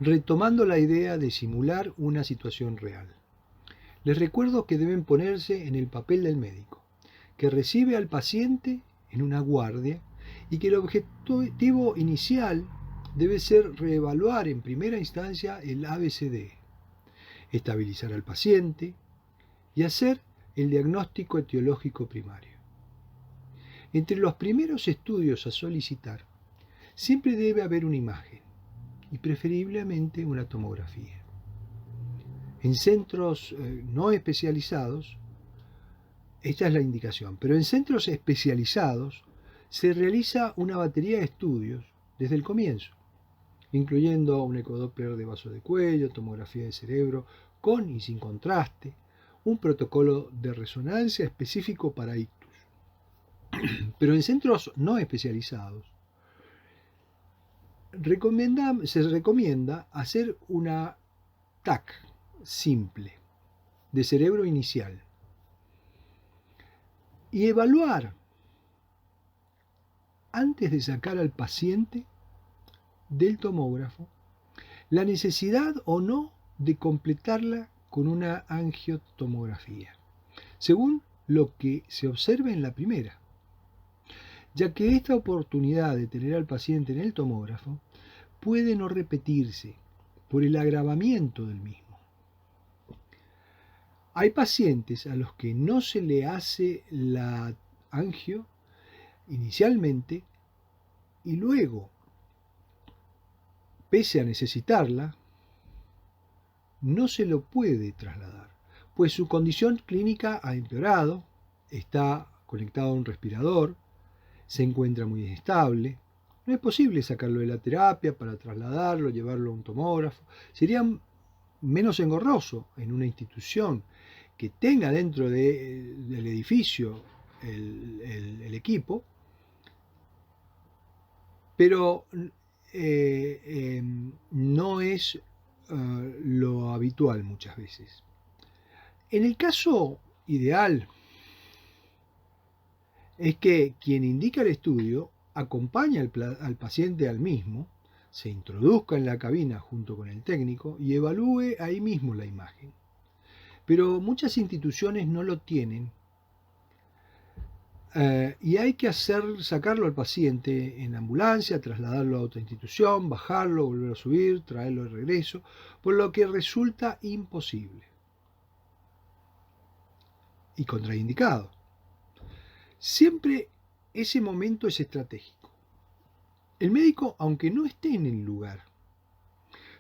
retomando la idea de simular una situación real. Les recuerdo que deben ponerse en el papel del médico, que recibe al paciente en una guardia y que el objetivo inicial debe ser reevaluar en primera instancia el ABCD, estabilizar al paciente y hacer el diagnóstico etiológico primario. Entre los primeros estudios a solicitar, siempre debe haber una imagen y preferiblemente una tomografía. En centros no especializados, esta es la indicación, pero en centros especializados se realiza una batería de estudios desde el comienzo, incluyendo un ecodoppler de vaso de cuello, tomografía de cerebro con y sin contraste, un protocolo de resonancia específico para ictus. Pero en centros no especializados se recomienda hacer una TAC simple de cerebro inicial y evaluar antes de sacar al paciente del tomógrafo la necesidad o no de completarla con una angiotomografía, según lo que se observe en la primera, ya que esta oportunidad de tener al paciente en el tomógrafo puede no repetirse por el agravamiento del mismo. Hay pacientes a los que no se le hace la angio inicialmente y luego, pese a necesitarla, no se lo puede trasladar, pues su condición clínica ha empeorado, está conectado a un respirador, se encuentra muy inestable, no es posible sacarlo de la terapia para trasladarlo, llevarlo a un tomógrafo, sería menos engorroso en una institución que tenga dentro del edificio el equipo, pero no es lo habitual muchas veces. En el caso ideal es que quien indica el estudio acompañe al paciente al mismo, se introduzca en la cabina junto con el técnico y evalúe ahí mismo la imagen. Pero muchas instituciones no lo tienen y hay que sacarlo al paciente en ambulancia, trasladarlo a otra institución, bajarlo, volver a subir, traerlo de regreso, por lo que resulta imposible y contraindicado. Siempre ese momento es estratégico. El médico, aunque no esté en el lugar,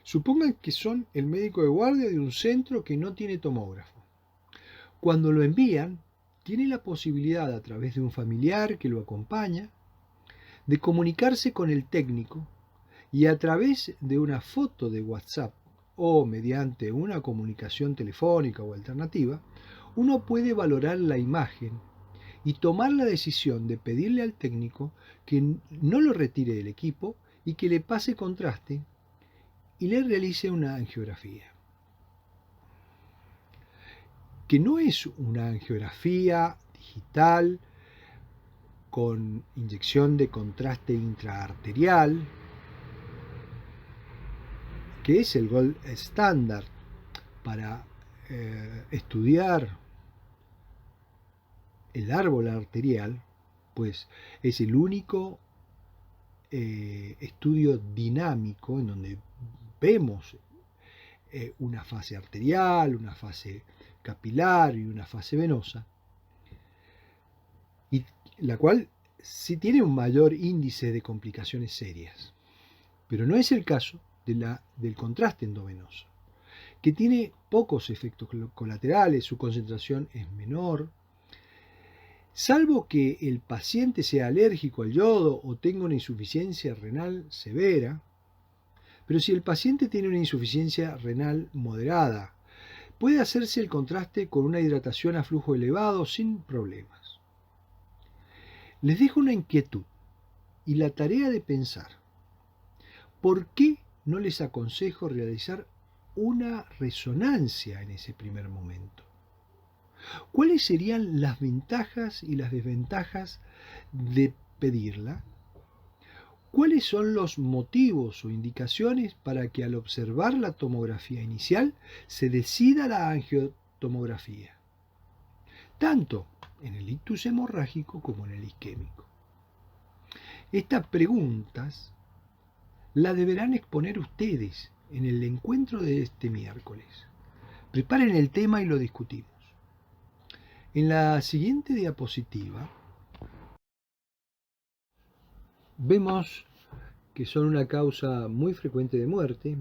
supongan que son el médico de guardia de un centro que no tiene tomógrafo. Cuando lo envían, tiene la posibilidad, a través de un familiar que lo acompaña, de comunicarse con el técnico y a través de una foto de WhatsApp o mediante una comunicación telefónica o alternativa, uno puede valorar la imagen y tomar la decisión de pedirle al técnico que no lo retire del equipo y que le pase contraste y le realice una angiografía. Que no es una angiografía digital con inyección de contraste intraarterial, que es el gold estándar para estudiar el árbol arterial, pues es el único estudio dinámico en donde vemos una fase arterial, una fase capilar y una fase venosa, y la cual sí tiene un mayor índice de complicaciones serias, pero no es el caso del contraste endovenoso, que tiene pocos efectos colaterales, su concentración es menor, salvo que el paciente sea alérgico al yodo o tenga una insuficiencia renal severa. Pero si el paciente tiene una insuficiencia renal moderada, puede hacerse el contraste con una hidratación a flujo elevado sin problemas. Les dejo una inquietud y la tarea de pensar. ¿Por qué no les aconsejo realizar una resonancia en ese primer momento? ¿Cuáles serían las ventajas y las desventajas de pedirla? ¿Cuáles son los motivos o indicaciones para que al observar la tomografía inicial se decida la angiotomografía? Tanto en el ictus hemorrágico como en el isquémico. Estas preguntas las deberán exponer ustedes en el encuentro de este miércoles. Preparen el tema y lo discutimos. En la siguiente diapositiva vemos que son una causa muy frecuente de muerte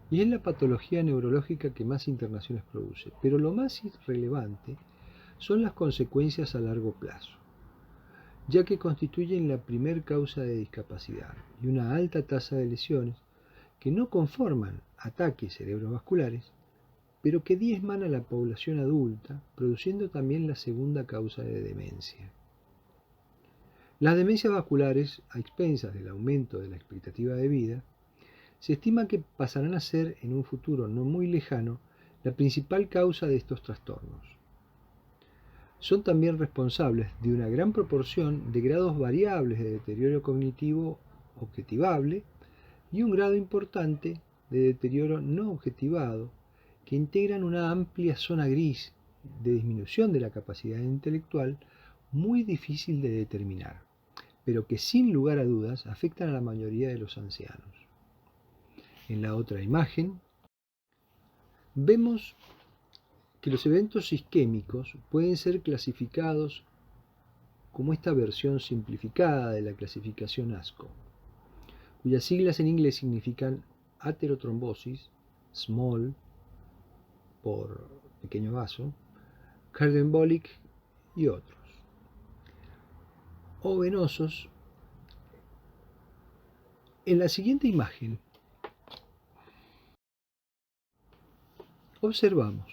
y es la patología neurológica que más internaciones produce. Pero lo más relevante son las consecuencias a largo plazo, ya que constituyen la primer causa de discapacidad y una alta tasa de lesiones que no conforman ataques cerebrovasculares, pero que diezman a la población adulta, produciendo también la segunda causa de demencia. Las demencias vasculares, a expensas del aumento de la expectativa de vida, se estima que pasarán a ser, en un futuro no muy lejano, la principal causa de estos trastornos. Son también responsables de una gran proporción de grados variables de deterioro cognitivo objetivable y un grado importante de deterioro no objetivado, que integran una amplia zona gris de disminución de la capacidad intelectual muy difícil de determinar, pero que sin lugar a dudas afectan a la mayoría de los ancianos. En la otra imagen vemos que los eventos isquémicos pueden ser clasificados como esta versión simplificada de la clasificación ASCO, cuyas siglas en inglés significan aterotrombosis, small por pequeño vaso, cardioembolic y otros, o venosos. En la siguiente imagen observamos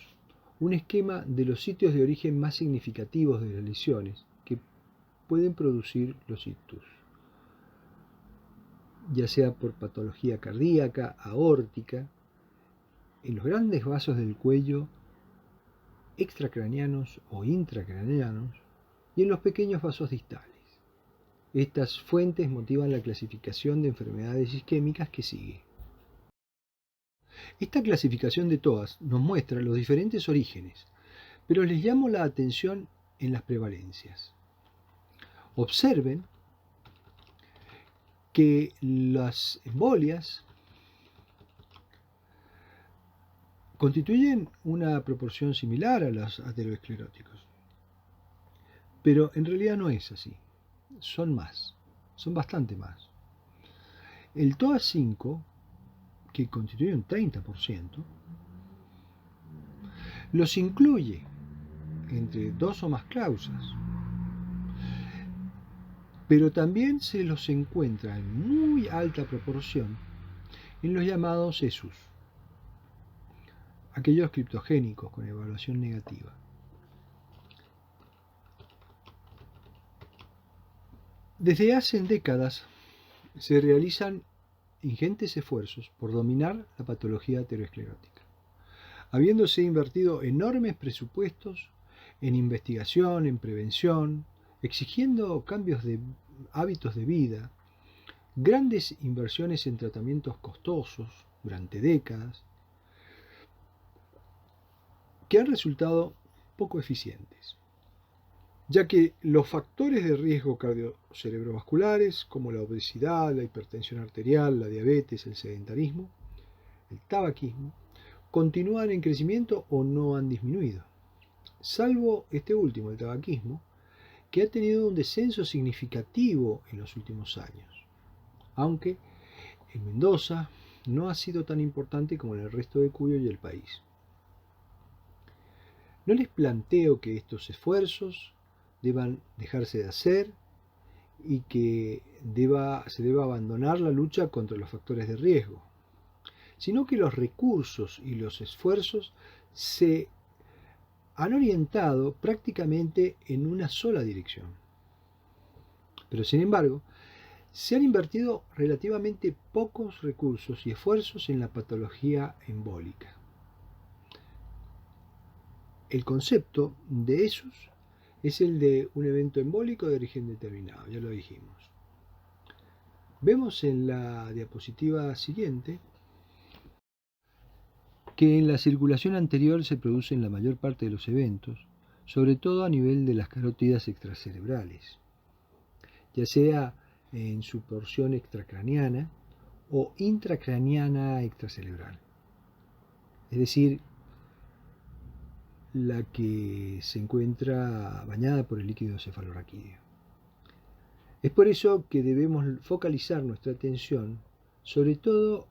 un esquema de los sitios de origen más significativos de las lesiones que pueden producir los ictus, ya sea por patología cardíaca, aórtica, en los grandes vasos del cuello, extracraneanos o intracraneanos, y en los pequeños vasos distales. Estas fuentes motivan la clasificación de enfermedades isquémicas que sigue. Esta clasificación de todas nos muestra los diferentes orígenes, pero les llamo la atención en las prevalencias. Observen que las embolias constituyen una proporción similar a los ateroscleróticos, pero en realidad no es así. Son más, son bastante más. El TOA 5, que constituye un 30%, los incluye entre dos o más causas, pero también se los encuentra en muy alta proporción en los llamados ESUS, aquellos criptogénicos con evaluación negativa. Desde hace décadas se realizan ingentes esfuerzos por dominar la patología aterosclerótica, habiéndose invertido enormes presupuestos en investigación, en prevención, exigiendo cambios de hábitos de vida, grandes inversiones en tratamientos costosos durante décadas, que han resultado poco eficientes, ya que los factores de riesgo cardiocerebrovasculares, como la obesidad, la hipertensión arterial, la diabetes, el sedentarismo, el tabaquismo, continúan en crecimiento o no han disminuido, salvo este último, el tabaquismo, que ha tenido un descenso significativo en los últimos años, aunque en Mendoza no ha sido tan importante como en el resto de Cuyo y el país. No les planteo que estos esfuerzos deban dejarse de hacer y que se deba abandonar la lucha contra los factores de riesgo, sino que los recursos y los esfuerzos se han orientado prácticamente en una sola dirección. Pero sin embargo, se han invertido relativamente pocos recursos y esfuerzos en la patología embólica. El concepto de ESUS es el de un evento embólico de origen determinado, ya lo dijimos. Vemos en la diapositiva siguiente que en la circulación anterior se producen la mayor parte de los eventos, sobre todo a nivel de las carótidas extracerebrales, ya sea en su porción extracraneana o intracraneana extracerebral, es decir, la que se encuentra bañada por el líquido cefalorraquídeo. Es por eso que debemos focalizar nuestra atención sobre todo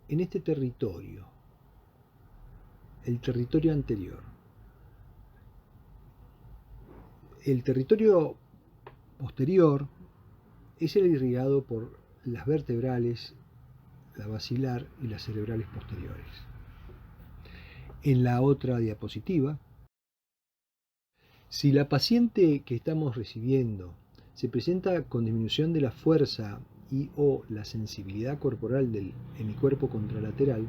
en este territorio, el territorio anterior. El territorio posterior es el irrigado por las vertebrales, la basilar y las cerebrales posteriores. En la otra diapositiva, si la paciente que estamos recibiendo se presenta con disminución de la fuerza y o la sensibilidad corporal del hemicuerpo contralateral,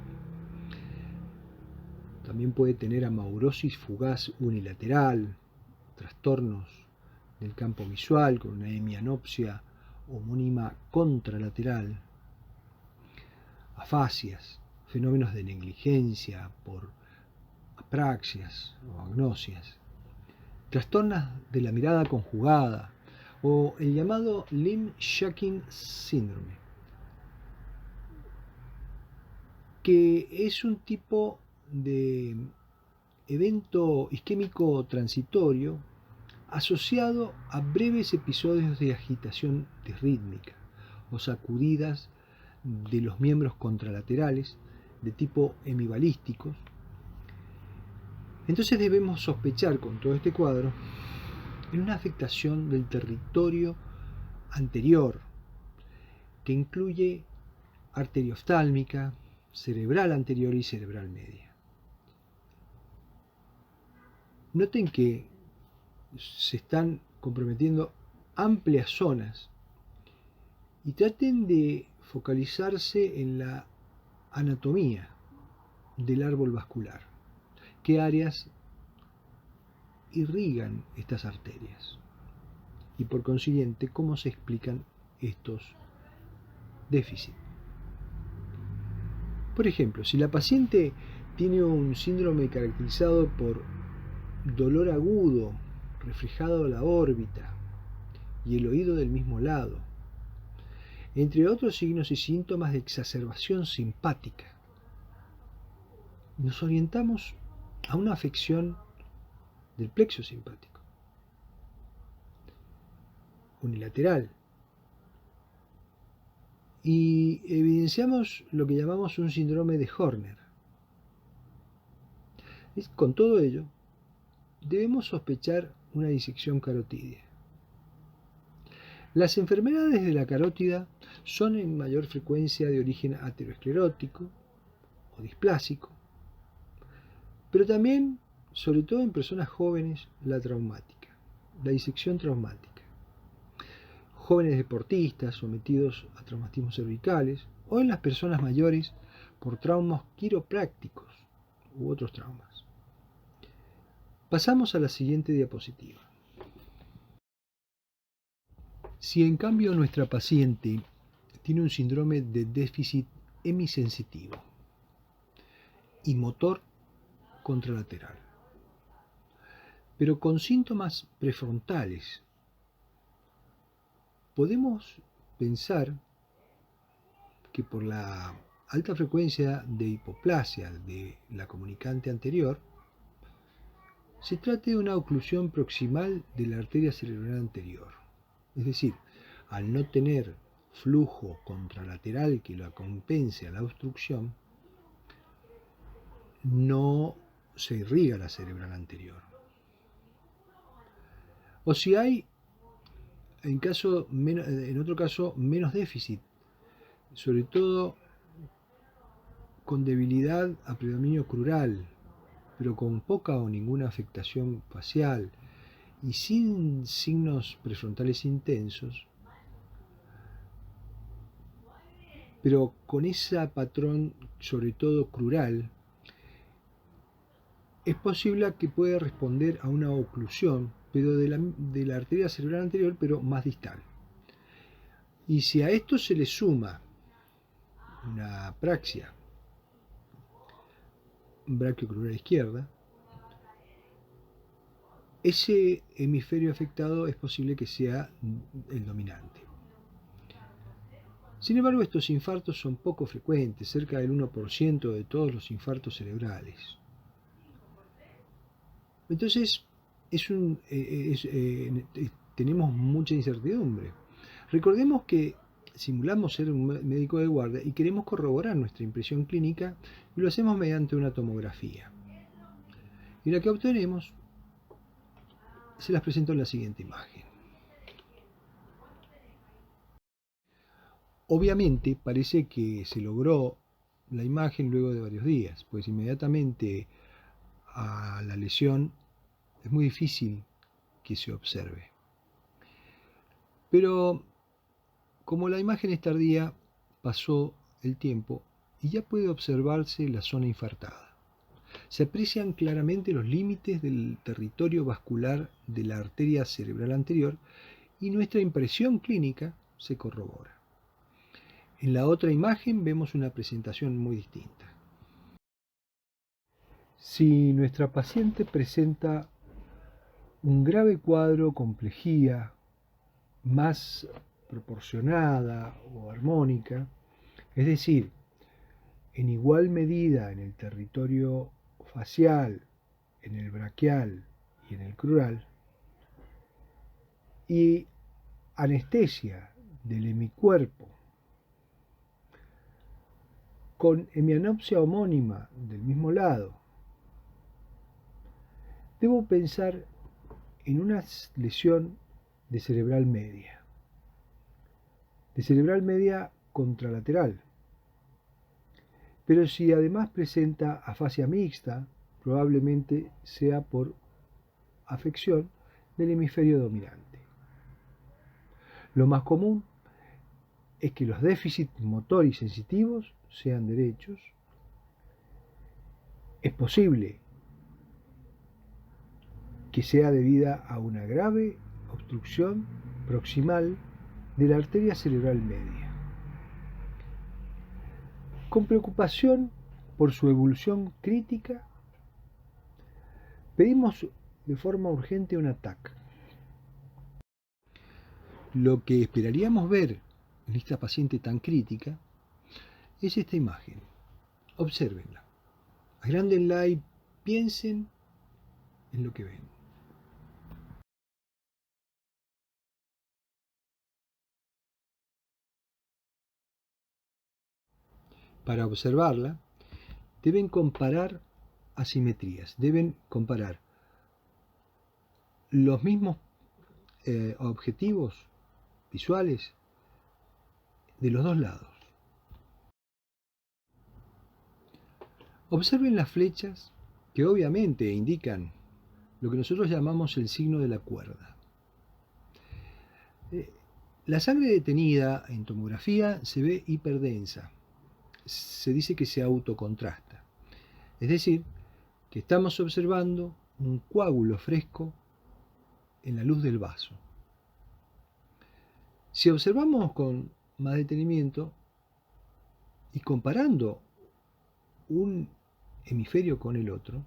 también puede tener amaurosis fugaz unilateral, trastornos del campo visual con una hemianopsia homónima contralateral, afasias, fenómenos de negligencia por apraxias o agnosias, trastornos de la mirada conjugada o el llamado limb shacking síndrome, que es un tipo de evento isquémico transitorio asociado a breves episodios de agitación disrítmica o sacudidas de los miembros contralaterales de tipo hemibalísticos. Entonces debemos sospechar con todo este cuadro en una afectación del territorio anterior que incluye arteria oftálmica, cerebral anterior y cerebral media. Noten que se están comprometiendo amplias zonas y traten de focalizarse en la anatomía del árbol vascular. ¿Qué áreas irrigan estas arterias? Y por consiguiente, ¿cómo se explican estos déficits? Por ejemplo, si la paciente tiene un síndrome caracterizado por dolor agudo, reflejado a la órbita y el oído del mismo lado, entre otros signos y síntomas de exacerbación simpática, nos orientamos a una afección del plexo simpático, unilateral, y evidenciamos lo que llamamos un síndrome de Horner. Con todo ello, debemos sospechar una disección carotídea. Las enfermedades de la carótida son en mayor frecuencia de origen ateroesclerótico o displásico, pero también, sobre todo en personas jóvenes, la traumática, la disección traumática. Jóvenes deportistas sometidos a traumatismos cervicales o en las personas mayores por traumas quiroprácticos u otros traumas. Pasamos a la siguiente diapositiva. Si en cambio nuestra paciente tiene un síndrome de déficit hemisensitivo y motor contralateral, pero con síntomas prefrontales, podemos pensar que por la alta frecuencia de hipoplasia de la comunicante anterior, se trate de una oclusión proximal de la arteria cerebral anterior. Es decir, al no tener flujo contralateral que la compense a la obstrucción, no se irriga la cerebral anterior. O si hay, en otro caso, menos déficit, sobre todo con debilidad a predominio crural, pero con poca o ninguna afectación facial y sin signos prefrontales intensos, pero con ese patrón sobre todo crural, es posible que pueda responder a una oclusión, pero de la arteria cerebral anterior, pero más distal. Y si a esto se le suma una apraxia brachiocrural izquierda, ese hemisferio afectado es posible que sea el dominante. Sin embargo, estos infartos son poco frecuentes, cerca del 1% de todos los infartos cerebrales. Entonces, tenemos mucha incertidumbre. Recordemos que simulamos ser un médico de guardia y queremos corroborar nuestra impresión clínica y lo hacemos mediante una tomografía. Y la que obtenemos se las presento en la siguiente imagen. Obviamente parece que se logró la imagen luego de varios días, pues inmediatamente a la lesión es muy difícil que se observe. Pero como la imagen es tardía, pasó el tiempo y ya puede observarse la zona infartada. Se aprecian claramente los límites del territorio vascular de la arteria cerebral anterior y nuestra impresión clínica se corrobora. En la otra imagen vemos una presentación muy distinta. Si nuestra paciente presenta un grave cuadro con plejía más proporcionada o armónica, es decir, en igual medida en el territorio facial, en el braquial y en el crural, y anestesia del hemicuerpo con hemianopsia homónima del mismo lado, debo pensar en una lesión de cerebral media contralateral. Pero si además presenta afasia mixta, probablemente sea por afección del hemisferio dominante. Lo más común es que los déficits motor y sensitivos sean derechos. Es posible que sea debida a una grave obstrucción proximal de la arteria cerebral media. Con preocupación por su evolución crítica, pedimos de forma urgente un TAC. Lo que esperaríamos ver en esta paciente tan crítica es esta imagen. Obsérvenla, agrándenla y piensen en lo que ven. Para observarla, deben comparar asimetrías, deben comparar los mismos objetivos visuales de los dos lados. Observen las flechas que obviamente indican lo que nosotros llamamos el signo de la cuerda. La sangre detenida en tomografía se ve hiperdensa. Se dice que se autocontrasta. Es decir, que estamos observando un coágulo fresco en la luz del vaso. Si observamos con más detenimiento y comparando un hemisferio con el otro,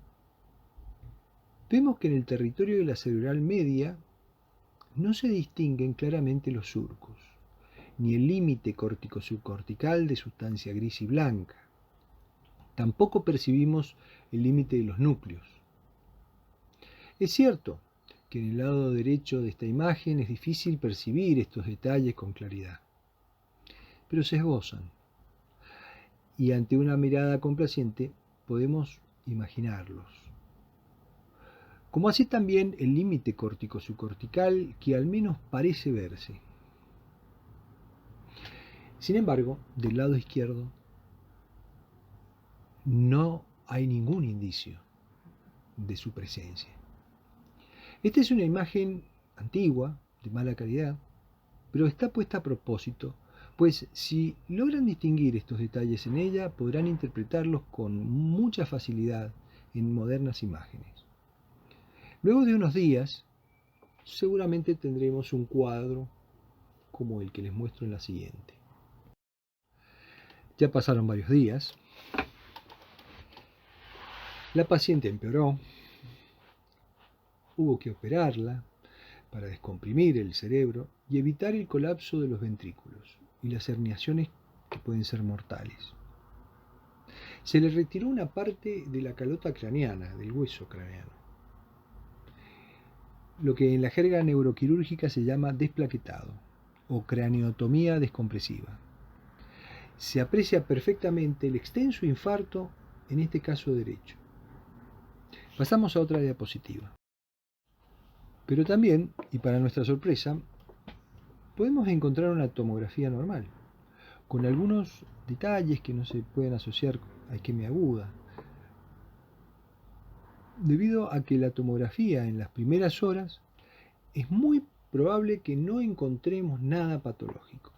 vemos que en el territorio de la cerebral media no se distinguen claramente los surcos, ni el límite córtico-subcortical de sustancia gris y blanca. Tampoco percibimos el límite de los núcleos. Es cierto que en el lado derecho de esta imagen es difícil percibir estos detalles con claridad, pero se esbozan, y ante una mirada complaciente podemos imaginarlos. Como así también el límite córtico-subcortical, que al menos parece verse. Sin embargo, del lado izquierdo no hay ningún indicio de su presencia. Esta es una imagen antigua, de mala calidad, pero está puesta a propósito, pues si logran distinguir estos detalles en ella, podrán interpretarlos con mucha facilidad en modernas imágenes. Luego de unos días, seguramente tendremos un cuadro como el que les muestro en la siguiente. Ya pasaron varios días. La paciente empeoró. Hubo que operarla para descomprimir el cerebro y evitar el colapso de los ventrículos y las herniaciones que pueden ser mortales. Se le retiró una parte de la calota craneana, del hueso craneano, lo que en la jerga neuroquirúrgica se llama desplaquetado o craneotomía descompresiva. Se aprecia perfectamente el extenso infarto, en este caso derecho. Pasamos a otra diapositiva. Pero también, y para nuestra sorpresa, podemos encontrar una tomografía normal, con algunos detalles que no se pueden asociar a isquemia aguda, debido a que la tomografía en las primeras horas es muy probable que no encontremos nada patológico,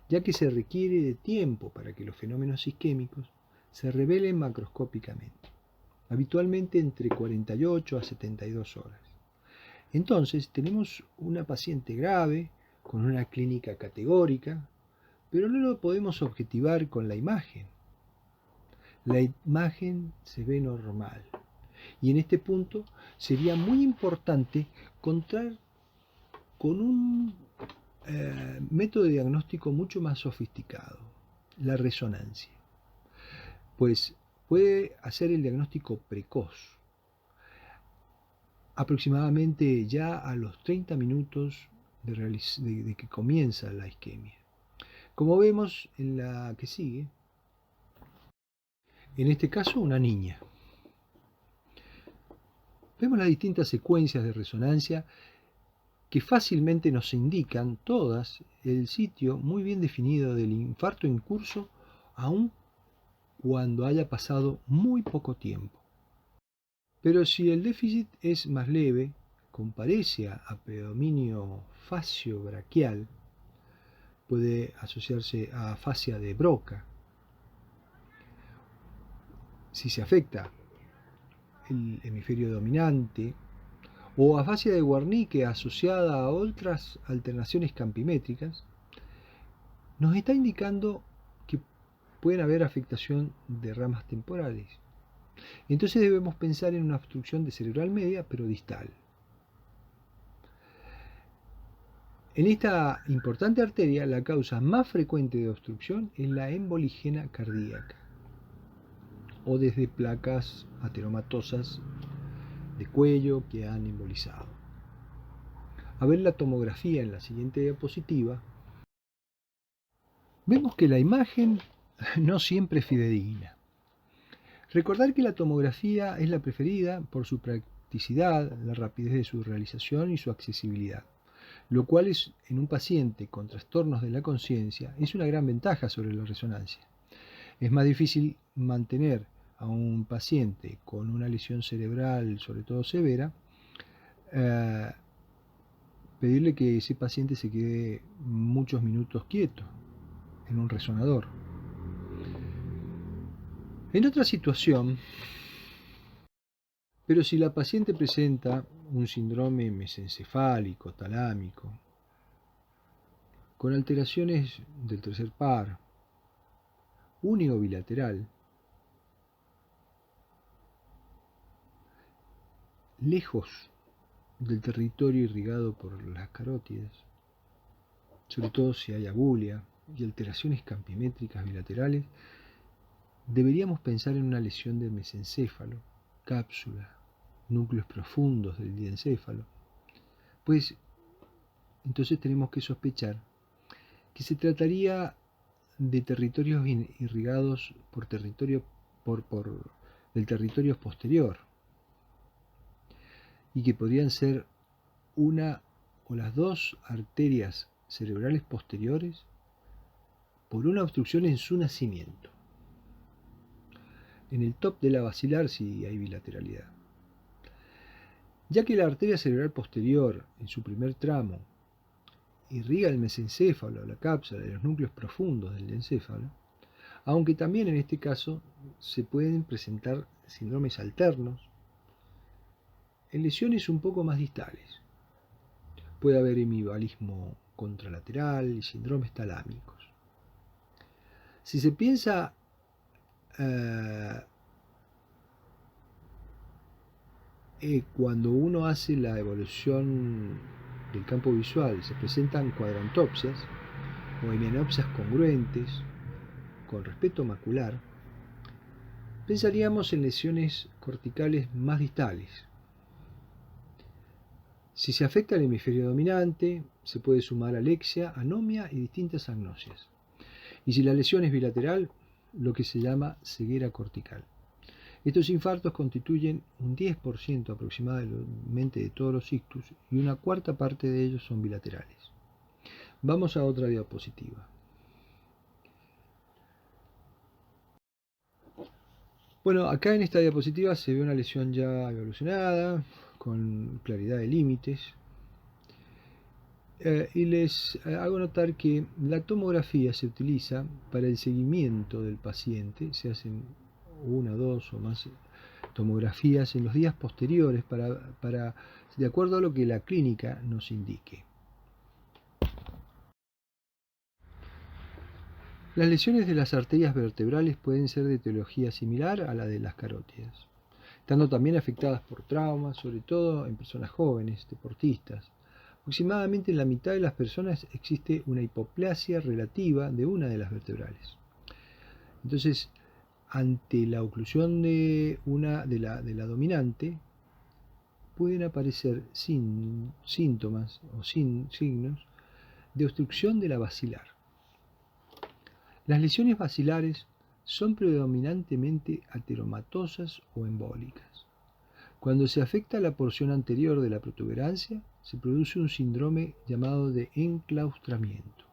ya que se requiere de tiempo para que los fenómenos isquémicos se revelen macroscópicamente, habitualmente entre 48 a 72 horas. Entonces tenemos una paciente grave, con una clínica categórica, pero no lo podemos objetivar con la imagen. La imagen se ve normal. Y en este punto sería muy importante contar con un método de diagnóstico mucho más sofisticado, la resonancia. Pues puede hacer el diagnóstico precoz, aproximadamente ya a los 30 minutos de que comienza la isquemia. Como vemos en la que sigue, en este caso una niña. Vemos las distintas secuencias de resonancia que fácilmente nos indican todas el sitio muy bien definido del infarto en curso, aun cuando haya pasado muy poco tiempo. Pero si el déficit es más leve, comparece a predominio facio-braquial, puede asociarse a afasia de Broca. Si se afecta el hemisferio dominante, o afasia de Wernicke asociada a otras alternaciones campimétricas, nos está indicando que pueden haber afectación de ramas temporales. Entonces debemos pensar en una obstrucción de cerebral media, pero distal. En esta importante arteria, la causa más frecuente de obstrucción es la emboligena cardíaca, o desde placas ateromatosas de cuello que han embolizado. A ver la tomografía en la siguiente diapositiva, vemos que la imagen no siempre es fidedigna. Recordar que la tomografía es la preferida por su practicidad, la rapidez de su realización y su accesibilidad, lo cual es, en un paciente con trastornos de la conciencia, es una gran ventaja sobre la resonancia. Es más difícil mantener a un paciente con una lesión cerebral, sobre todo severa, pedirle que ese paciente se quede muchos minutos quieto en un resonador. En otra situación, pero si la paciente presenta un síndrome mesencefálico, talámico, con alteraciones del tercer par, único bilateral, lejos del territorio irrigado por las carótidas, sobre todo si hay abulia y alteraciones campimétricas bilaterales, deberíamos pensar en una lesión del mesencéfalo, cápsula, núcleos profundos del diencéfalo, pues entonces tenemos que sospechar que se trataría de territorios irrigados por del territorio posterior y que podrían ser una o las dos arterias cerebrales posteriores por una obstrucción en su nacimiento. En el top de la basilar si hay bilateralidad. Ya que la arteria cerebral posterior, en su primer tramo, irriga el mesencéfalo, la cápsula y los núcleos profundos del encéfalo, aunque también en este caso se pueden presentar síndromes alternos en lesiones un poco más distales. Puede haber hemibalismo contralateral y síndromes talámicos. Si se piensa cuando uno hace la evolución del campo visual, se presentan cuadrantopsias o hemianopsias congruentes con respeto macular, pensaríamos en lesiones corticales más distales. Si se afecta el hemisferio dominante, se puede sumar alexia, anomia y distintas agnosias. Y si la lesión es bilateral, lo que se llama ceguera cortical. Estos infartos constituyen un 10% aproximadamente de todos los ictus y una cuarta parte de ellos son bilaterales. Vamos a otra diapositiva. Bueno, acá en esta diapositiva se ve una lesión ya evolucionada, con claridad de límites. Y les hago notar que la tomografía se utiliza para el seguimiento del paciente. Se hacen una, dos o más tomografías en los días posteriores de acuerdo a lo que la clínica nos indique. Las lesiones de las arterias vertebrales pueden ser de etiología similar a la de las carótidas, estando también afectadas por traumas, sobre todo en personas jóvenes, deportistas. Aproximadamente en la mitad de las personas existe una hipoplasia relativa de una de las vertebrales. Entonces, ante la oclusión de la dominante, pueden aparecer síntomas o signos de obstrucción de la basilar. Las lesiones basilares son predominantemente ateromatosas o embólicas. Cuando se afecta la porción anterior de la protuberancia, se produce un síndrome llamado de enclaustramiento,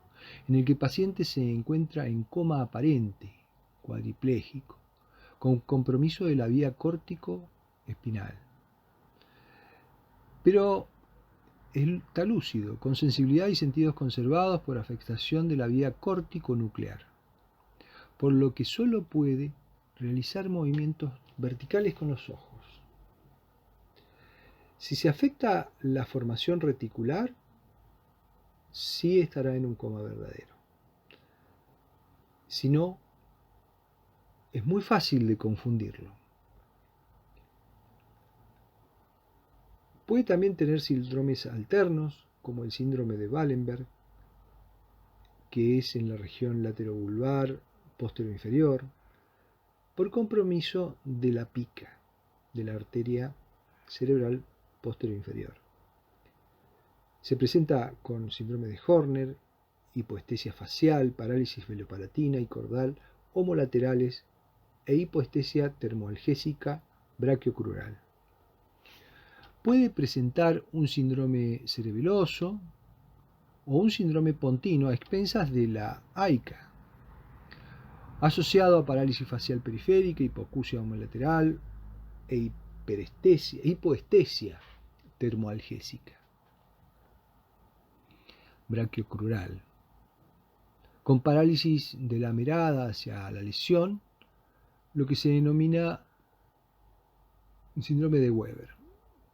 en el que el paciente se encuentra en coma aparente, cuadripléjico, con compromiso de la vía córtico-espinal. Pero está lúcido, con sensibilidad y sentidos conservados por afectación de la vía córtico-nuclear, por lo que solo puede realizar movimientos verticales con los ojos. Si se afecta la formación reticular, sí estará en un coma verdadero. Si no, es muy fácil de confundirlo. Puede también tener síndromes alternos, como el síndrome de Wallenberg, que es en la región laterovulvar posterior-inferior, por compromiso de la pica, de la arteria cerebral posterior-inferior. Se presenta con síndrome de Horner, hipoestesia facial, parálisis velopalatina y cordal homolaterales e hipoestesia termoalgésica brachiocrural. Puede presentar un síndrome cerebeloso o un síndrome pontino a expensas de la AICA, asociado a parálisis facial periférica, hipoacusia homolateral e hipoestesia termoalgésica brachiocrural, con parálisis de la mirada hacia la lesión, lo que se denomina síndrome de Weber,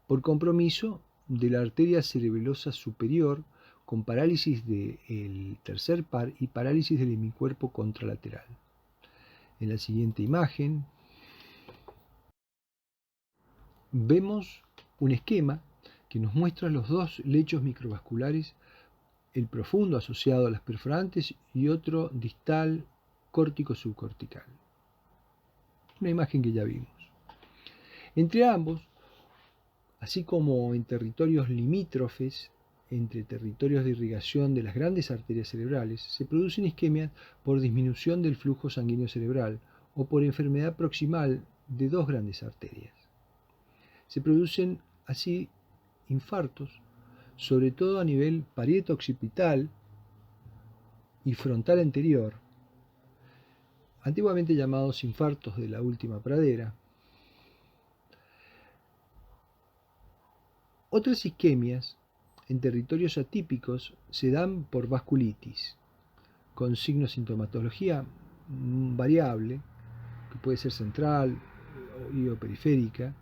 por compromiso de la arteria cerebelosa superior, con parálisis del tercer par y parálisis del hemicuerpo contralateral. En la siguiente imagen vemos un esquema que nos muestra los dos lechos microvasculares, el profundo asociado a las perforantes y otro distal córtico-subcortical. Una imagen que ya vimos. Entre ambos, así como en territorios limítrofes, entre territorios de irrigación de las grandes arterias cerebrales, se producen isquemias por disminución del flujo sanguíneo cerebral o por enfermedad proximal de dos grandes arterias. Se producen así infartos, sobre todo a nivel parieto-occipital y frontal anterior, antiguamente llamados infartos de la última pradera. Otras isquemias en territorios atípicos se dan por vasculitis, con signos de sintomatología variable, que puede ser central o periférica,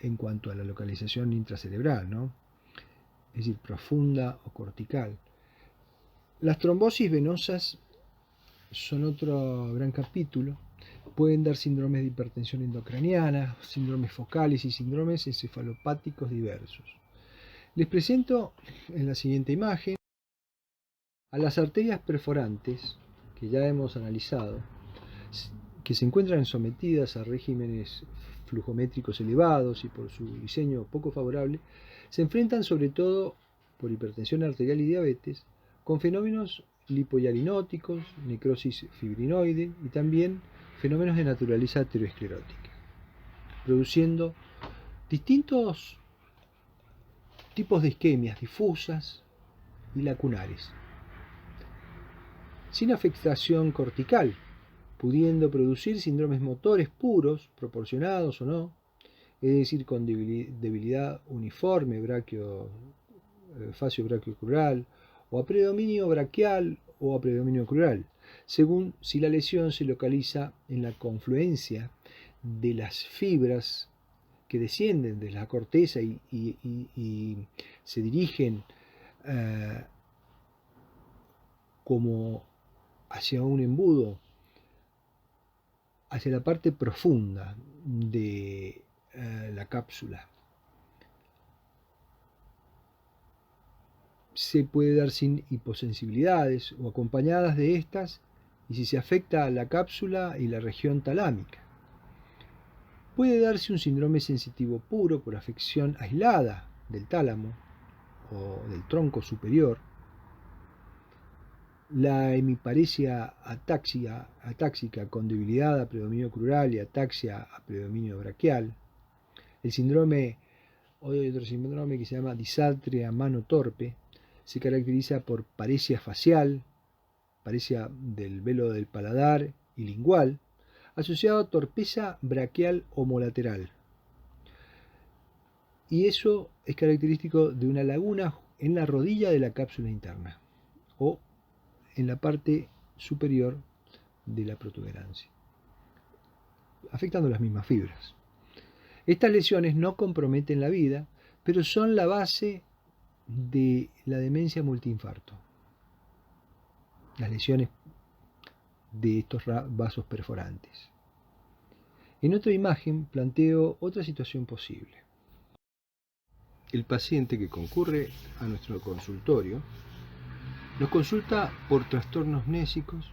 en cuanto a la localización intracerebral, ¿no? es decir, profunda o cortical. Las trombosis venosas son otro gran capítulo. Pueden dar síndromes de hipertensión endocraniana, síndromes focales y síndromes encefalopáticos diversos. Les presento en la siguiente imagen a las arterias perforantes, que ya hemos analizado, que se encuentran sometidas a regímenes flujométricos elevados y por su diseño poco favorable, se enfrentan sobre todo por hipertensión arterial y diabetes, con fenómenos lipohialinóticos, necrosis fibrinoide y también fenómenos de naturaleza aterosclerótica, produciendo distintos tipos de isquemias difusas y lacunares, sin afectación cortical, pudiendo producir síndromes motores puros, proporcionados o no, es decir, con debilidad uniforme facio-brachiocrural, o a predominio braquial o a predominio crural, según si la lesión se localiza en la confluencia de las fibras que descienden de la corteza y se dirigen como hacia un embudo, hacia la parte profunda de la cápsula. Se puede dar sin hiposensibilidades o acompañadas de estas, y si se afecta a la cápsula y la región talámica. Puede darse un síndrome sensitivo puro por afección aislada del tálamo o del tronco superior. La hemiparesia atáxica con debilidad a predominio crural y ataxia a predominio braquial. El síndrome, hoy hay otro síndrome que se llama disartria mano torpe, se caracteriza por paresia facial, paresia del velo del paladar y lingual, asociado a torpeza braquial homolateral. Y eso es característico de una laguna en la rodilla de la cápsula interna o en la parte superior de la protuberancia, afectando las mismas fibras. Estas lesiones no comprometen la vida, pero son la base de la demencia multiinfarto. Las lesiones de estos vasos perforantes. En otra imagen planteo otra situación posible. El paciente que concurre a nuestro consultorio nos consulta por trastornos mnésicos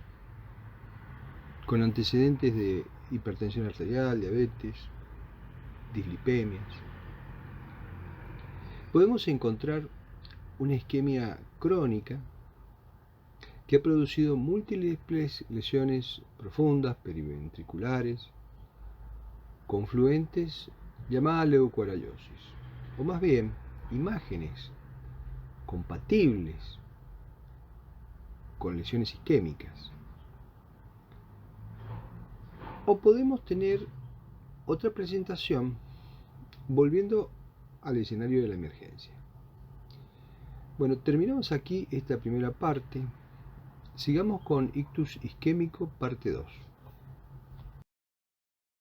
con antecedentes de hipertensión arterial, diabetes, dislipemias. Podemos encontrar una isquemia crónica que ha producido múltiples lesiones profundas, periventriculares, confluentes, llamadas leucoariosis, o más bien imágenes compatibles con lesiones isquémicas. O podemos tener otra presentación volviendo al escenario de la emergencia. Bueno, terminamos aquí esta primera parte. Sigamos con ictus isquémico, parte 2.